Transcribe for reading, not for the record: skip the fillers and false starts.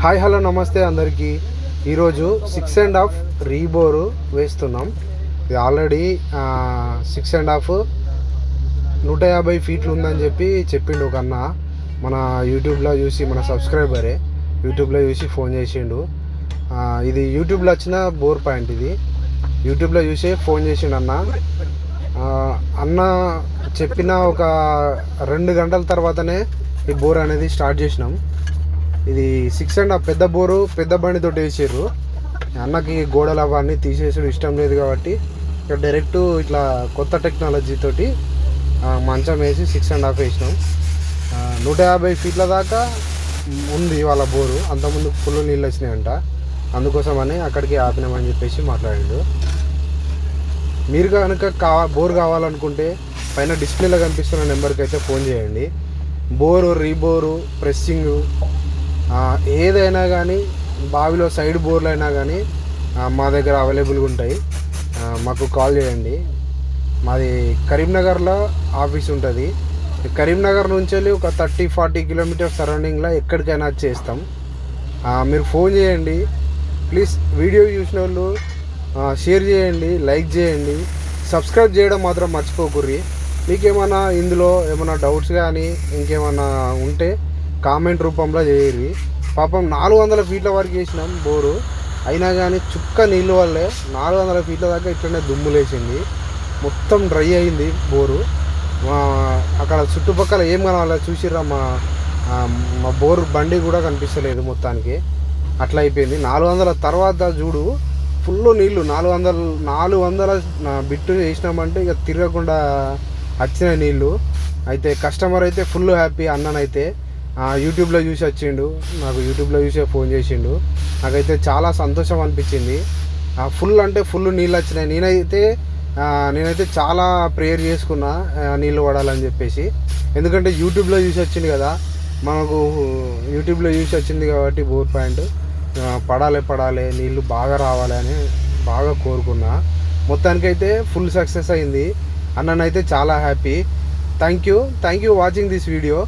Hi hello నమస్తే అందరికీ. ఈరోజు 6.5 రీబోరు వేస్తున్నాం. ఇది ఆల్రెడీ 6.5 150 ఫీట్లు ఉందని చెప్పిండు ఒక అన్న. మన యూట్యూబ్లో చూసి, మన సబ్స్క్రైబరే యూట్యూబ్లో చూసి ఫోన్ చేసిండు. ఇది యూట్యూబ్లో వచ్చిన బోర్ పాయింట్. ఇది యూట్యూబ్లో చూసి ఫోన్ చేసిండు అన్న చెప్పిన ఒక 2 గంటల తర్వాతనే ఈ బోర్ అనేది స్టార్ట్ చేసినాం. ఇది 6.5 పెద్ద బోరు, పెద్ద బండితో వేసారు. అన్నకి గోడలు అవన్నీ తీసేసాడు, ఇష్టం లేదు కాబట్టి ఇక డైరెక్ట్ ఇట్లా కొత్త టెక్నాలజీ తోటి మంచం వేసి 6.5 వేసినాం. 150 ఫీట్ల దాకా ఉంది వాళ్ళ బోరు. అంతకుముందు ఫుల్ నీళ్ళు వచ్చినాయంట, అందుకోసమని అక్కడికి ఆపినామని చెప్పేసి మాట్లాడిండు. మీరు కనుక బోర్ కావాలనుకుంటే పైన డిస్ప్లేలో కనిపిస్తున్న నెంబర్కి అయితే ఫోన్ చేయండి. బోరు, రీబోరు, ప్రెస్సింగు ఏదైనా కానీ, బావిలో సైడ్ బోర్లు అయినా కానీ మా దగ్గర అవైలబుల్గా ఉంటాయి. మాకు కాల్ చేయండి. మాది కరీంనగర్లో ఆఫీస్ ఉంటుంది. కరీంనగర్ నుంచి వెళ్ళి ఒక 30-40 కిలోమీటర్స్ సరౌండింగ్లో ఎక్కడికైనా చేస్తాం. మీరు ఫోన్ చేయండి ప్లీజ్. వీడియో చూసిన వాళ్ళు షేర్ చేయండి, లైక్ చేయండి, సబ్స్క్రైబ్ చేయడం మాత్రం మర్చిపోకుర్రి. మీకేమైనా ఇందులో ఏమైనా డౌట్స్ కానీ ఇంకేమైనా ఉంటే కామెంట్ రూపంలో చేయరు. పాపం 400 ఫీట్ల వరకు వేసినాం బోరు, అయినా కానీ చుక్క నీళ్ళు వల్లే 400 ఫీట్ల దాకా ఇట్లనే దుమ్ములేసింది. మొత్తం డ్రై అయింది బోరు. అక్కడ చుట్టుపక్కల ఏం కనాలి చూసిర్రా, మా బోరు బండి కూడా కనిపిస్తలేదు. మొత్తానికి అట్లా అయిపోయింది. 400 తర్వాత చూడు ఫుల్ నీళ్ళు. 400 బిట్టు వేసినామంటే ఇక తిరగకుండా వచ్చిన నీళ్ళు. అయితే కస్టమర్ అయితే ఫుల్ హ్యాపీ. అన్ననైతే యూట్యూబ్లో చూసి వచ్చిండు, నాకు యూట్యూబ్లో చూసే ఫోన్ చేసిండు. నాకైతే చాలా సంతోషం అనిపించింది. ఫుల్ అంటే ఫుల్ నీళ్ళు వచ్చినాయి. నేనైతే చాలా ప్రేయర్ చేసుకున్నా నీళ్ళు పడాలని చెప్పేసి. ఎందుకంటే యూట్యూబ్లో చూసి వచ్చింది కదా, మనకు యూట్యూబ్లో చూసి వచ్చింది కాబట్టి బోర్ పాయింట్ పడాలి, నీళ్ళు బాగా రావాలి అని బాగా కోరుకున్నా. మొత్తానికైతే ఫుల్ సక్సెస్ అయింది. అన్ననైతే చాలా happy. Thank you watching this video.